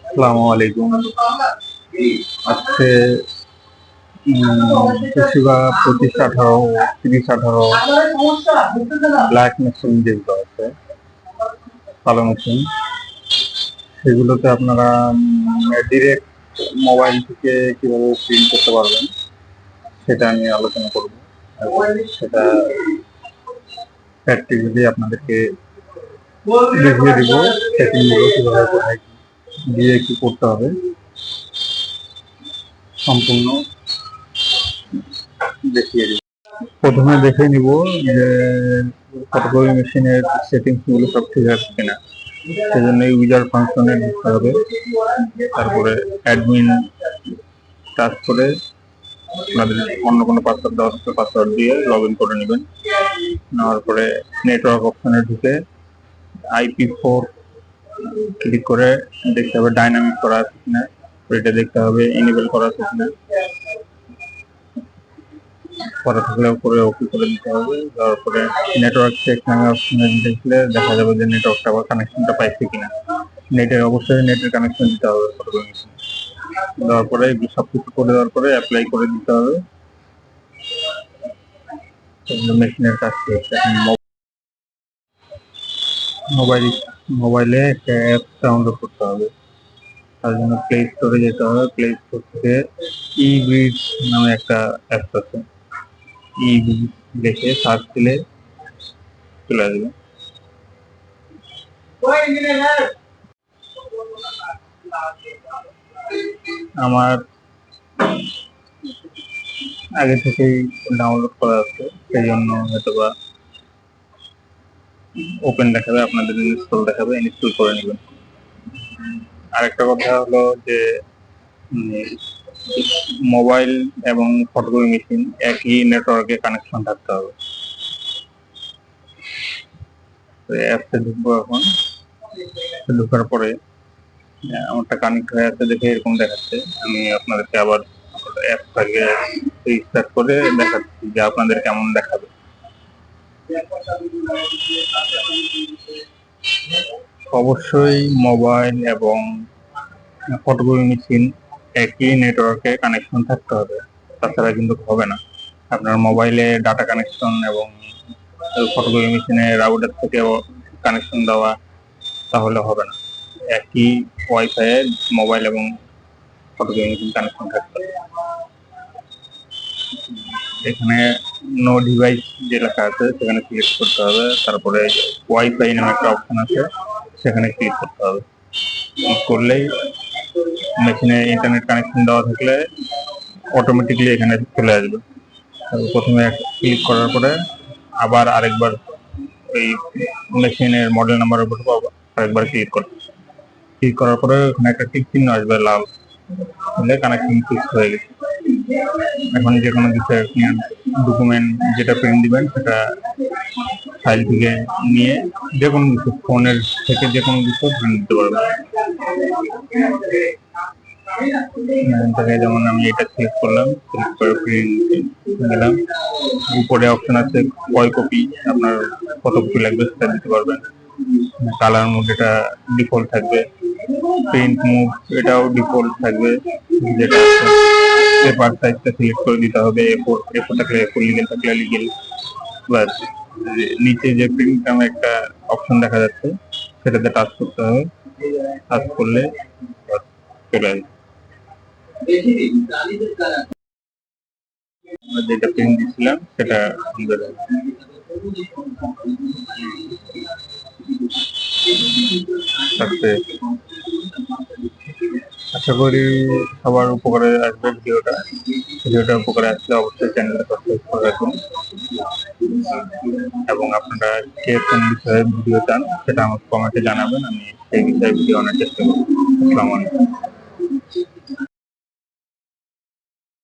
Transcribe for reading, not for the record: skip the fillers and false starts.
আসসালামু আলাইকুম। আজকে তোশিবা 2518 3018 ব্ল্যাক মেশিন যেগুলো আছে, কালো মেশিন, সেগুলোতে আপনারা ডিরেক্ট মোবাইল থেকে কিভাবে প্রিন্ট করতে পারবেন সেটা আমি আলোচনা করব এবং সেটা প্র্যাকটিক্যালি আপনাদেরকে দেখিয়ে দিব। সেটিংগুলো কিভাবে কোথায় গিয়ে কি করতে হবে সম্পূর্ণ দেখিয়ে দিব। প্রথমে দেখে নিব যে ফটোকপি মেশিনের সেটিংস গুলো সব ঠিক আছে কিনা। সেজন্য ইউজার ফাংশনে ঢুকতে হবে, তারপরে অ্যাডমিন টাচ করে আপনাদের অন্য কোনো পাসওয়ার্ড দেওয়া থাকলে পাসওয়ার্ড দিয়ে লগ ইন করে নেবেন। নেওয়ার পরে নেটওয়ার্ক অপশনে ঢুকে IP4 ক্লিক করে দেখতে হবে ডাইনামিক করা আছে কিনা, এটা দেখতে হবে ইনেবল করা আছে কিনা, করা থাকলে উপরে ওকে করে দিতে হবে। তারপরে নেটওয়ার্ক চেক নামে অপশনে দেখলে দেখা যাবে যে নেটওয়ার্কটা বা কানেকশনটা পাইছে কিনা। নেটের অবশ্যই নেটের কানেকশন দিতে হবে ফটোকপি মেশিনে। দেওয়ার পরে সবকিছু করে দেওয়ার পরে অ্যাপ্লাই করে দিতে হবে। মেশিনের কাজ হচ্ছে মোবাইলে একটা অ্যাপ ডাউনলোড করতে হবে। তার জন্য প্লে স্টোরে যেতে হবে। প্লে স্টোর থেকে ব্রিজ নামে একটা অ্যাপ আছে, ব্রিজ দেখে সার্চ দিলে চলে আসবে। আমার আগে থেকেই ডাউনলোড করা আছে, সেই জন্য হয়তোবা ওপেন দেখাবে, আপনাদের ইনস্টল দেখাবে, ইনস্টল করে নেবেন। আরেকটা কথা হলো যে মোবাইল এবং ফটোকপি মেশিন একই নেটওয়ার্কে কানেকশন থাকতে হবে। অ্যাপসে ঢুকবো। এখন ঢোকার পরে আমারটা কানেক্ট হয়ে আছে দেখে এরকম দেখাচ্ছে। আমি আপনাদেরকে আবার অ্যাপটাকে রিস্টার্ট করে দেখাচ্ছি যে আপনাদের কেমন দেখাবে। অবশ্যই মোবাইল এবং ফটোকপি মেশিন একই নেটওয়ার্কে কানেকশন থাকতে হবে, তাছাড়া কিন্তু হবে না। আপনার মোবাইলে ডাটা কানেকশন এবং ফটোকপি মেশিনে রাউটার থেকে কানেকশন দেওয়া, তাহলে হবে না। একই ওয়াইফাই এ মোবাইল এবং ফটোকপি মেশিন কানেকশন থাকতে হবে। এখানে নো ডিভাইস যে লেখা আছে সেখানে সিলেক্ট করতে হবে। তারপরে ওয়াইফাই নামে একটা অপশন আছে, সেখানে ক্লিক করতে হবে। ক্লিক করলেই মেশিনে ইন্টারনেট কানেকশন দেওয়া থাকলে অটোমেটিকলি এখানে চলে আসবে। প্রথমে ক্লিক করার পরে আবার আরেকবার এই মেশিনের মডেল নাম্বারের উপর আরেকবার ক্লিক করার পরে ওখানে একটা টিক চিহ্ন আসবে লাল, তাহলে কানেকশন ফিক্স হয়ে গেছে। এখন যে কোনো কিছু ডকুমেন্ট যেটা প্রিন্ট দিবেন সেটা ফাইল থেকে নিয়ে যে কোনো কিছু ফোনের থেকে যে কোনো কিছু প্রিন্ট দিতে পারবেন। যেমন আমি এটা সিলেক্ট করলাম, সিলেক্ট করে প্রিন্ট গেলাম। উপরে অপশন আছে কয় কপি আপনার কত কপি লাগবে সেটা দিতে পারবেন। কালার মোড এটা ডিফল্ট থাকবে, প্রিন্ট মোড এটাও ডিফল্ট থাকবে। যেটা পেপার সাইজটা সিলেক্ট করে দিতে হবে, এ4 থাকলে এ4, লিগেল থাকলে লিগেল। বাস নিচে যে প্রিন্ট নামে একটা অপশন দেখা যাচ্ছে সেটাতে টাচ করতে হবে। টাচ করলে চলে আসবে। যেটা প্রিন্ট দিচ্ছিলাম সেটা আশা করি সবার উপকারে আসবে ভিডিওটা উপকারে আসলে অবশ্যই চ্যানেলটা সাবস্ক্রাইব করে রাখুন এবং আপনারা কে কোন বিষয়ে ভিডিও চান সেটা আমাকে কমেন্টে জানাবেন। আমি সেই বিষয়ে ভিডিও আনার চেষ্টা করব। আসসালামু আলাইকুম।